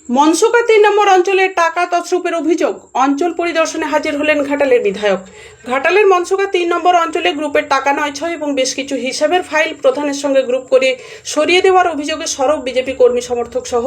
মনসুকা ৩ নম্বর অঞ্চলের টাকা তছরূপের অভিযোগ। অঞ্চল পরিদর্শনে হাজির হলেন ঘাটালের বিধায়ক। ঘাটালের মনসুকা ৩ নম্বর অঞ্চলে গ্রুপের টাকা নয়-ছয় এবং বেশ কিছু হিসাবের ফাইল প্রধানের সঙ্গে গ্রুপ করে সরিয়ে দেওয়ার অভিযোগে সরব বিজেপি কর্মী সমর্থক সহ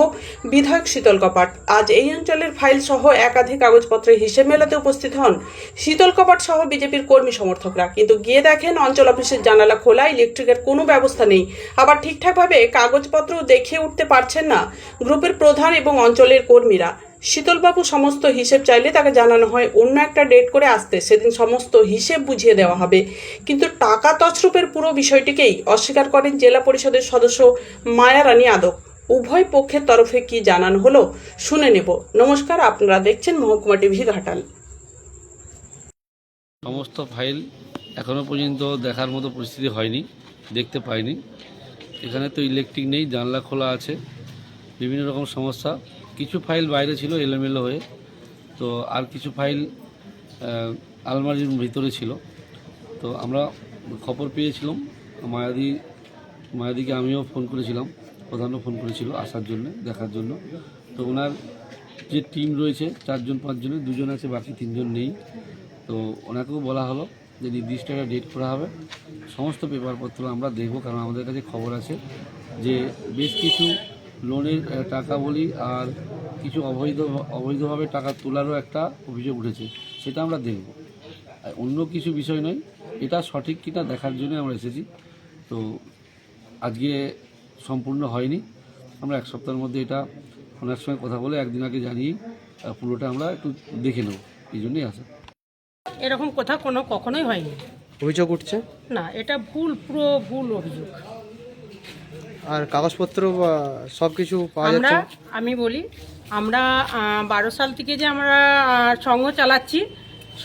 বিধায়ক শীতল কপাট। আজ এই অঞ্চলের ফাইল সহ একাধিক কাগজপত্রের হিসেব মেলাতে উপস্থিত হন শীতল কপাট সহ বিজেপির কর্মী সমর্থকরা। কিন্তু গিয়ে দেখেন অঞ্চল অফিসের জানালা খোলা, ইলেকট্রিকের কোনো ব্যবস্থা নেই। আবার ঠিকঠাকভাবে কাগজপত্র দেখে উঠতে পারছেন না গ্রুপের প্রধান এবং অঞ্চলের কর্মীরা। শীতলবাবু সমস্ত হিসেব চাইলে তাকে জানানো হয় অন্য একটা ডেট করে আসতে, সেদিন সমস্ত হিসেব বুঝিয়ে দেওয়া হবে। কিন্তু টাকা তছরূপের পুরো বিষয়টিকেই অস্বীকার করেন জেলা পরিষদের সদস্য মায়া রানী আদক। উভয় পক্ষের তরফে কি জানানো হলো শুনে নেব। নমস্কার, আপনারা দেখছেন মহকুমা টিভি ঘাটাল। সমস্ত ফাইল এখনো পর্যন্ত দেখার মতো পরিস্থিতি হয়নি, দেখতে পাইনি। এখানে তো ইলেকট্রিক নেই, জানলা খোলা আছে, বিভিন্ন রকম সমস্যা। কিছু ফাইল বাইরে ছিল এলোমেলো হয়ে, তো আর কিছু ফাইল আলমারির ভিতরে ছিল। তো আমরা খবর পেয়েছিলাম, মায়াদিকে আমিও ফোন করেছিলাম, প্রধানও ফোন করেছিল আসার জন্য, দেখার জন্য। তো ওনার যে টিম রয়েছে 4-5 জনের, 2 জন আছে, বাকি 3 জন নেই। তো ওনাকেও বলা হলো যে নির্দিষ্ট একটা ডেট করা হবে, সমস্ত পেপারপত্র আমরা দেখব। কারণ আমাদের কাছে খবর আছে যে বেশ কিছু লোনের টাকা বলি আর কিছু অবৈধভাবে টাকা তোলারও একটা অভিযোগ উঠেছে, সেটা আমরা দেখব। অন্য কিছু বিষয় নয়, এটা সঠিক কিনা দেখার জন্য আমরা এসেছি। তো আজকে সম্পূর্ণ হয়নি, আমরা 1 সপ্তাহের মধ্যে এটা ওনার সঙ্গে কথা বলে একদিন আগে জানিয়ে পুরোটা আমরা একটু দেখে নেব, এই জন্যই আসা। এরকম কথা কখনোই হয়নি। অভিযোগ উঠছে না, এটা পুরো ভুল অভিযোগ। আর কাগজপত্র সব কিছু পাওয়া আমরা যাচ্ছে। আমি বলি, আমরা 12 সাল থেকে যে আমরা সংঘ চালাচ্ছি,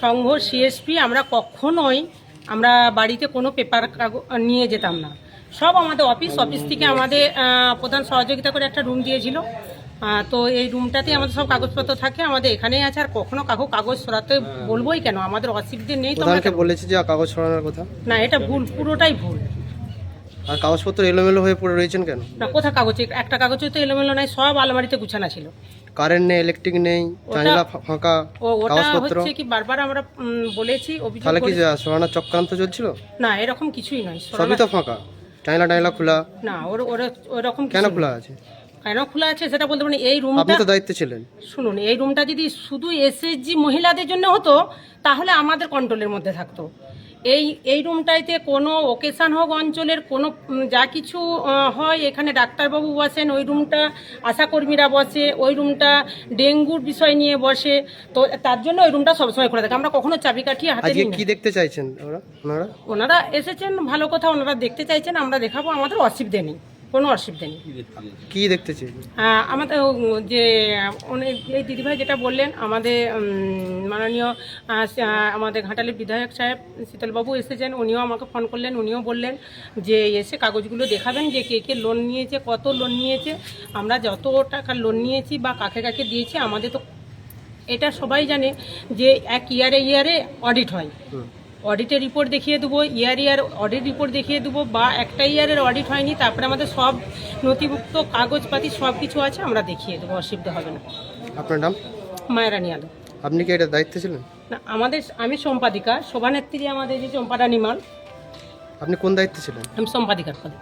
সংঘ সিএসপি, আমরা কখনোই আমরা বাড়িতে কোনো পেপার নিয়ে যেতাম না। সব আমাদের অফিস থেকে আমাদের প্রধান সহযোগিতা করে একটা রুম দিয়েছিল। তো এই রুমটাতে আমাদের সব কাগজপত্র থাকে, আমাদের এখানেই আছে। আর কখনো কাগজ সরাতে বলবোই কেন, আমাদের অসুবিধে নেই। তো প্রধানকে বলেছি যে কাগজ সরানোর কথা। না, এটা ভুল, পুরোটাই ভুল। আর কাগজপত্র এলোমেলো হয়ে পড়ে রয়েছেন কেন? না, কোথায় কাগজে একটা কাগজে তো এলোমেলো নাই, সব আলমারিতে গুছানো ছিল। কারেন্ট নেই, ইলেকট্রিক নেই, জানালা ফাঁকা, ওটা কাগজপত্র। হচ্ছে কি বারবার আমরা বলেছি, অভিযোগ তাহলে কি করেছি। সরানোর চক্রান্ত চলছিল? না, এরকম কিছুই নয়। সবই তো ফাঁকা, জানালা খোলা। না, ওরকম কেন খোলা আছে? কেন খোলা আছে সেটা বলতে পারি। এই আপনি রুমটা, তো দায়িত্বে ছিলেন। শুনুন, এই রুমটা যদি শুধু এসএসজি মহিলাদের জন্য হতো তাহলে আমাদের কন্ট্রোলের মধ্যে থাকতো। এই রুমটাইতে কোনো ওকেশান হোক, অঞ্চলের কোনো যা কিছু হয়, এখানে ডাক্তারবাবু বসেন, ওই রুমটা আশাকর্মীরা বসে, ওই রুমটা ডেঙ্গুর বিষয় নিয়ে বসে। তো তার জন্য ওই রুমটা সবসময় খোলা থাকে, আমরা কখনো চাবিকাঠি হাতে আজকে নিই না। কি দেখতে চাইছেন ওনারা? ওনারা এসেছেন, ভালো কথা, ওনারা দেখতে চাইছেন, আমরা দেখাবো, আমাদের অসুবিধে নেই, কোনো অসুবিধা নেই। কি দেখতে চাইছেন? আমাদের যে এই দিদিভাই যেটা বললেন, আমাদের মাননীয় আমাদের ঘাটালের বিধায়ক সাহেব শীতলবাবু এসেছেন, উনিও আমাকে ফোন করলেন, উনিও বললেন যে এসে কাগজগুলো দেখাবেন, যে কে কে লোন নিয়েছে, কত লোন নিয়েছে, আমরা যত টাকা লোন নিয়েছি বা কাকে কাকে দিয়েছি। আমাদের তো এটা সবাই জানে যে এক ইয়ারে অডিট হয়, অডিটের রিপোর্ট দেখিয়ে দেবো, ইয়ার অডিট রিপোর্ট দেখিয়ে দেবো, বা একটা ইয়ারের অডিট হয়নি তারপরে আমাদের সব নথিভুক্ত কাগজপাতি সব কিছু আছে, আমরা দেখিয়ে দেবো, অসুবিধা হবে না। আপনার নাম? মায়া রানী আদক। আপনি কি এটা দায়িত্বে ছিলেন? না, আমি সম্পাদিকা, শোভানেত্রী আমাদের যে চম্পারানী মাল। আপনি কোন দায়িত্বে ছিলেন? আমি সম্পাদিকার পদে।